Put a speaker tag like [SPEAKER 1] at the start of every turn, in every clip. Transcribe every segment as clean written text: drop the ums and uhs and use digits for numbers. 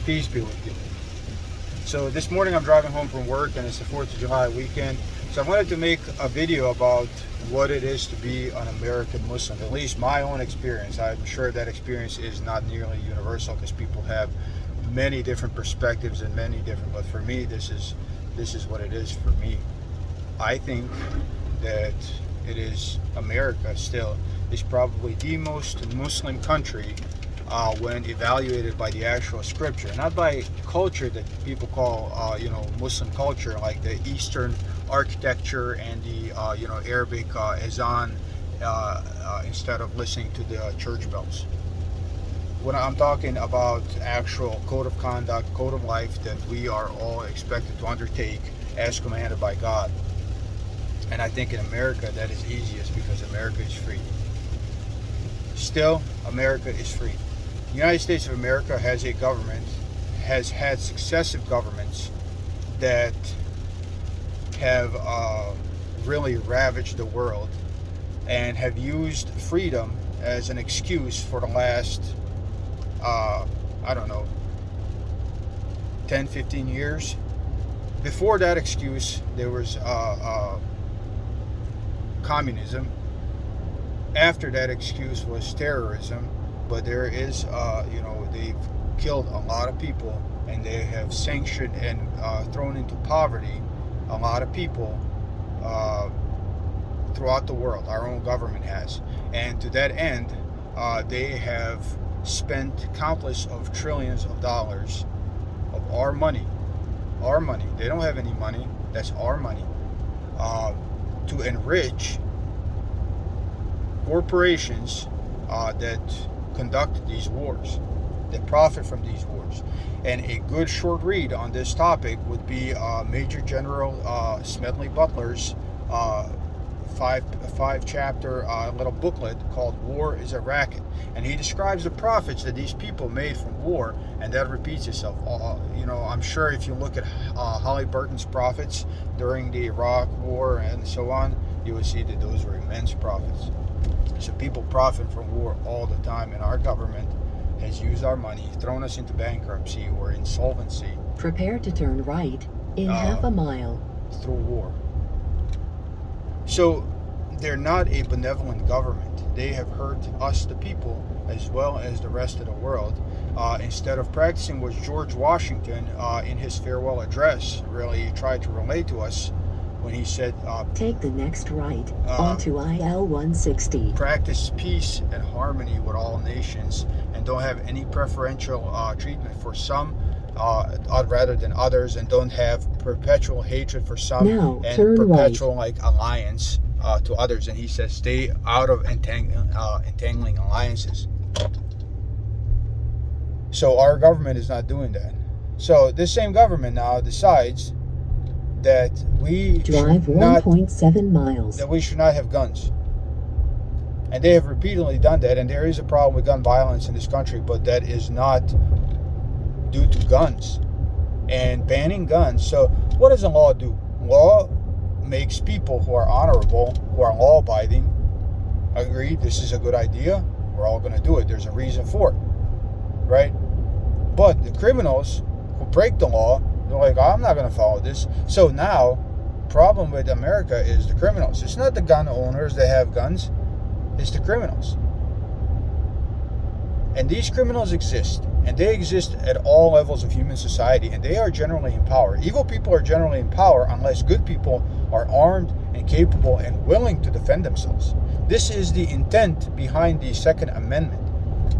[SPEAKER 1] Peace be with you. So this morning I'm driving home from work and it's the 4th of July weekend. So I wanted to make a video about what it is to be an American Muslim, at least my own experience. I'm sure that experience is not nearly universal because people have many different perspectives and but for me, this is what it is for me. I think that America still is probably the most Muslim country when evaluated by the actual scripture, not by culture that people call, Muslim culture, like the Eastern architecture and the, Arabic azan instead of listening to the church bells. When I'm talking about actual code of conduct, code of life that we are all expected to undertake as commanded by God. And I think in America that is easiest because America is free. Still, America is free. The United States of America has a government, has had successive governments that have really ravaged the world and have used freedom as an excuse for the last, 10, 15 years. Before that excuse, there was communism. After that excuse was terrorism. But there is, they've killed a lot of people and they have sanctioned and thrown into poverty a lot of people throughout the world. Our own government has. And to that end, they have spent countless of trillions of dollars of our money. They don't have any money. That's our money. To enrich corporations that conduct these wars, that profit from these wars. And a good short read on this topic would be Major General Smedley Butler's five chapter little booklet called War is a Racket. And he describes the profits that these people made from war, and that repeats itself. I'm sure if you look at Halliburton's profits during the Iraq War and so on, you will see that those were immense profits. So people profit from war all the time, and our government has used our money, thrown us into bankruptcy or insolvency.
[SPEAKER 2] Prepare to turn right in half a mile.
[SPEAKER 1] Through war. So they're not a benevolent government. They have hurt us, the people, as well as the rest of the world. Instead of practicing what George Washington, in his farewell address, really tried to relate to us, when he said,
[SPEAKER 2] take the next right onto IL-160.
[SPEAKER 1] Practice peace and harmony with all nations and don't have any preferential treatment for some rather than others, and don't have perpetual hatred for some and perpetual alliance to others. And he says stay out of entangling alliances. So our government is not doing that. So this same government now decides that we
[SPEAKER 2] drive 1.7 miles.
[SPEAKER 1] That we should not have guns. And they have repeatedly done that, and there is a problem with gun violence in this country, but that is not due to guns and banning guns. So what does the law do? Law makes people who are honorable, who are law-abiding, agree this is a good idea, we're all going to do it. There's a reason for it, right? But the criminals who break the law, they're like, I'm not going to follow this. So now, problem with America is the criminals. It's not the gun owners that have guns. It's the criminals. And these criminals exist. And they exist at all levels of human society. And they are generally in power. Evil people are generally in power unless good people are armed and capable and willing to defend themselves. This is the intent behind the Second Amendment.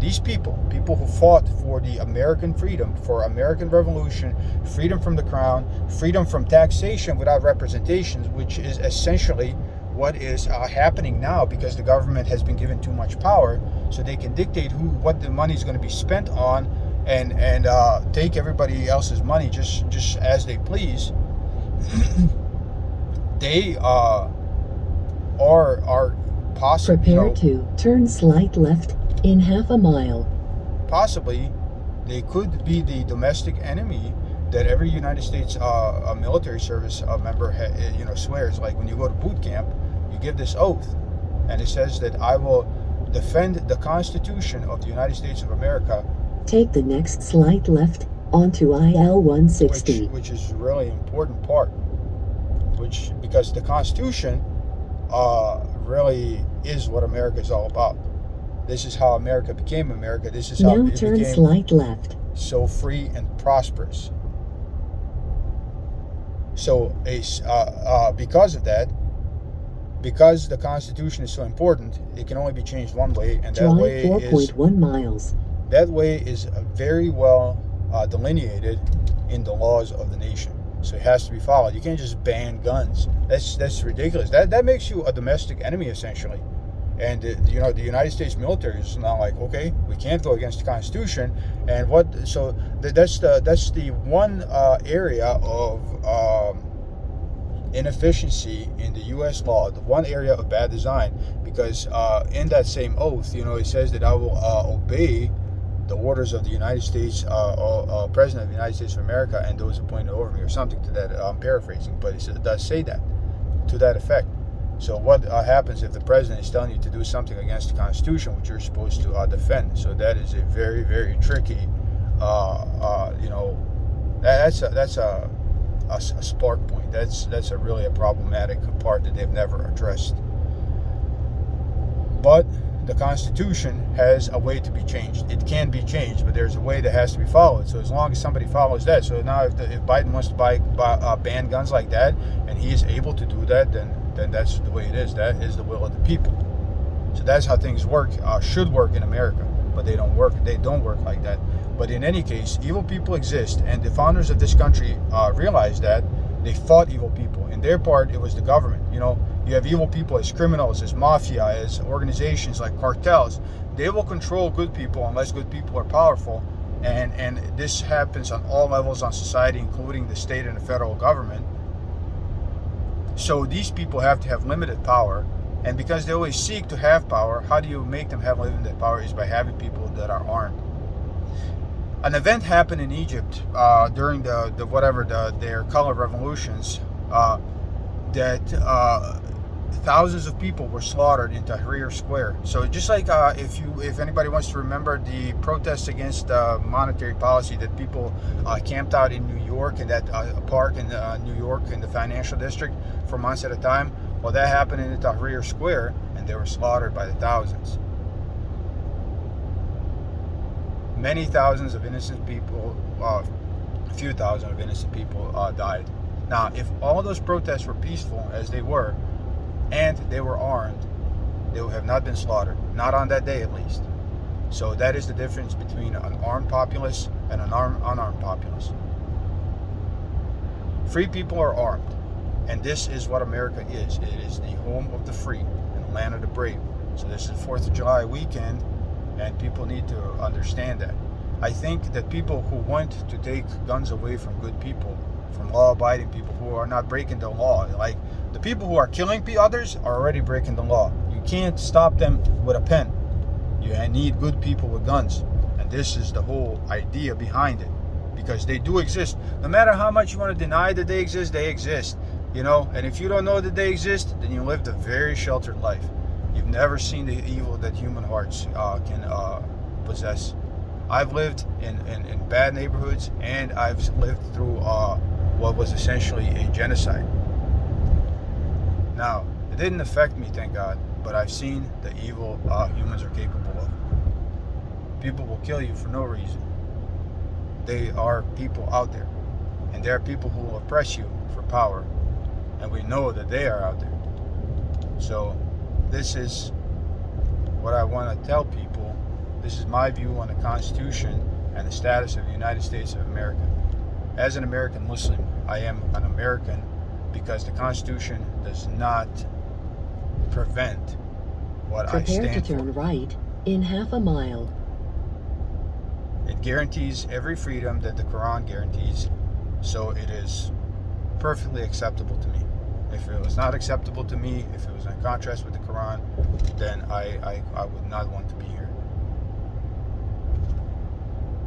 [SPEAKER 1] These people who fought for the American freedom, for American revolution, freedom from the crown, freedom from taxation without representations, which is essentially what is happening now because the government has been given too much power, so they can dictate what the money is going to be spent on and take everybody else's money just as they please. They are possibly
[SPEAKER 2] prepare to turn slight left in half a mile.
[SPEAKER 1] Possibly, they could be the domestic enemy that every United States military service member swears. Like when you go to boot camp, you give this oath, and it says that I will defend the Constitution of the United States of America.
[SPEAKER 2] Take the next slight left onto IL-160.
[SPEAKER 1] which is really important part. Because the Constitution really is what America is all about. This is how America became America. This is how
[SPEAKER 2] Now
[SPEAKER 1] it
[SPEAKER 2] turn
[SPEAKER 1] became
[SPEAKER 2] slight left.
[SPEAKER 1] so free and prosperous. So, because of that, because the Constitution is so important, it can only be changed one way, and
[SPEAKER 2] Drive 4.1 miles.
[SPEAKER 1] That way is very well delineated in the laws of the nation. So it has to be followed. You can't just ban guns. That's ridiculous. That makes you a domestic enemy essentially. And the United States military is now like, okay, we can't go against the Constitution. And that's the one area of inefficiency in the U.S. law, the one area of bad design, because in that same oath, it says that I will obey the orders of the United States, President of the United States of America, and those appointed over me, or something to that. I'm paraphrasing, but it does say that, to that effect. So what happens if the president is telling you to do something against the Constitution, which you're supposed to defend? So that is a very, very tricky, that's a spark point. That's a really a problematic part that they've never addressed. But the Constitution has a way to be changed. It can be changed, but there's a way that has to be followed. So as long as somebody follows that, so now if Biden wants to ban guns like that, and he is able to do that, then that's the way it is. That is the will of the people. So that's how things work, should work in America, but they don't work. They don't work like that. But in any case, evil people exist, and the founders of this country realized that. They fought evil people. In their part, it was the government. You have evil people as criminals, as mafia, as organizations like cartels. They will control good people unless good people are powerful. And this happens on all levels on society, including the state and the federal government. So these people have to have limited power. And because they always seek to have power, how do you make them have limited power? Is by having people that are armed. An event happened in Egypt during their color revolutions that thousands of people were slaughtered in Tahrir Square. So just like if anybody wants to remember the protests against monetary policy that people camped out in New York in that park in New York in the financial district for months at a time, well, that happened in the Tahrir Square, and they were slaughtered by the thousands. Many thousands of innocent people, a few thousand of innocent people died. Now, if all those protests were peaceful, as they were, and they were armed, they would have not been slaughtered. Not on that day, at least. So that is the difference between an armed populace and an unarmed populace. Free people are armed, and this is what America is. It is the home of the free and the land of the brave. So this is 4th of July weekend, and people need to understand that. I think that people who want to take guns away from good people, from law-abiding people who are not breaking the law, like the people who are killing others are already breaking the law. You can't stop them with a pen. You need good people with guns. And this is the whole idea behind it. Because they do exist. No matter how much you want to deny that they exist, And if you don't know that they exist, then you lived a very sheltered life. You've never seen the evil that human hearts can possess. I've lived in bad neighborhoods, and I've lived through what was essentially a genocide. Now, it didn't affect me, thank God, but I've seen the evil humans are capable of. People will kill you for no reason. They are people out there, and there are people who will oppress you for power, and we know that they are out there. So this is what I want to tell people. This is my view on the Constitution and the status of the United States of America. As an American Muslim, I am an American because the Constitution does not prevent what I stand for.
[SPEAKER 2] Prepare to turn right in half a mile.
[SPEAKER 1] It guarantees every freedom that the Quran guarantees, so it is perfectly acceptable to me. If it was not acceptable to me, if it was in contrast with the Quran, then I would not want to be here.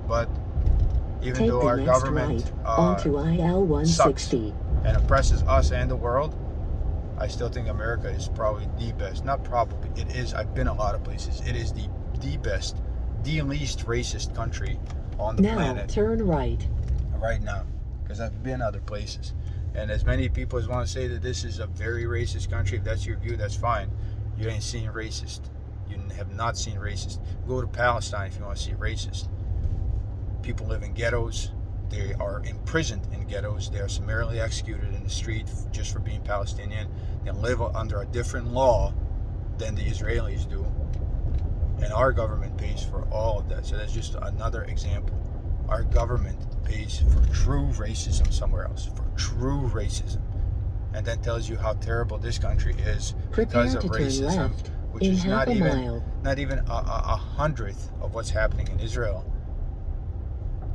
[SPEAKER 1] But even though our government
[SPEAKER 2] onto IL-160
[SPEAKER 1] sucks and oppresses us and the world, I still think America is probably the best. Not probably, it is. I've been a lot of places. It is the best, the least racist country on the
[SPEAKER 2] Now
[SPEAKER 1] planet
[SPEAKER 2] turn right.
[SPEAKER 1] right now, because I've been other places. And as many people as want to say that this is a very racist country, if that's your view, that's fine. You ain't seen racist. You have not seen racist. Go to Palestine if you want to see racist. People live in ghettos. They are imprisoned in ghettos. They are summarily executed in the street just for being Palestinian. They live under a different law than the Israelis do. And our government pays for all of that. So that's just another example. Our government pays for true racism somewhere else, for true racism, and then tells you how terrible this country is because
[SPEAKER 2] Prepare
[SPEAKER 1] of
[SPEAKER 2] to turn
[SPEAKER 1] racism,
[SPEAKER 2] left
[SPEAKER 1] which
[SPEAKER 2] in
[SPEAKER 1] is
[SPEAKER 2] half a mile.
[SPEAKER 1] not even a hundredth of what's happening in Israel,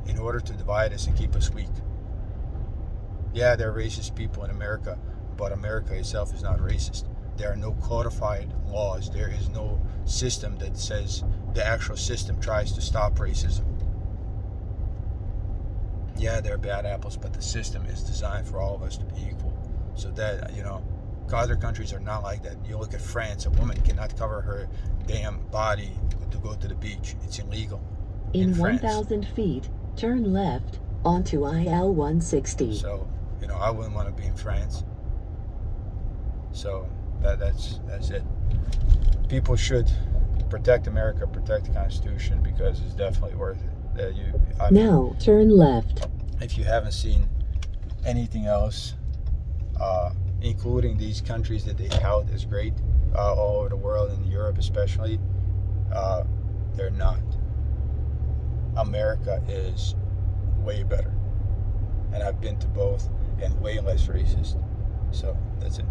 [SPEAKER 1] in order to divide us and keep us weak. Yeah, there are racist people in America, but America itself is not racist. There are no codified laws. There is no system that says the actual system tries to stop racism. Yeah, there are bad apples, but the system is designed for all of us to be equal. So that, other countries are not like that. You look at France, a woman cannot cover her damn body to go to the beach. It's illegal in France.
[SPEAKER 2] 1,000 feet, turn left onto IL-160.
[SPEAKER 1] So, I wouldn't want to be in France. So that's it. People should protect America, protect the Constitution, because it's definitely worth it.
[SPEAKER 2] Now turn left.
[SPEAKER 1] If you haven't seen anything else, including these countries that they tout as great all over the world, in Europe especially, they're not. America is way better, and I've been to both, and way less racist. So that's it.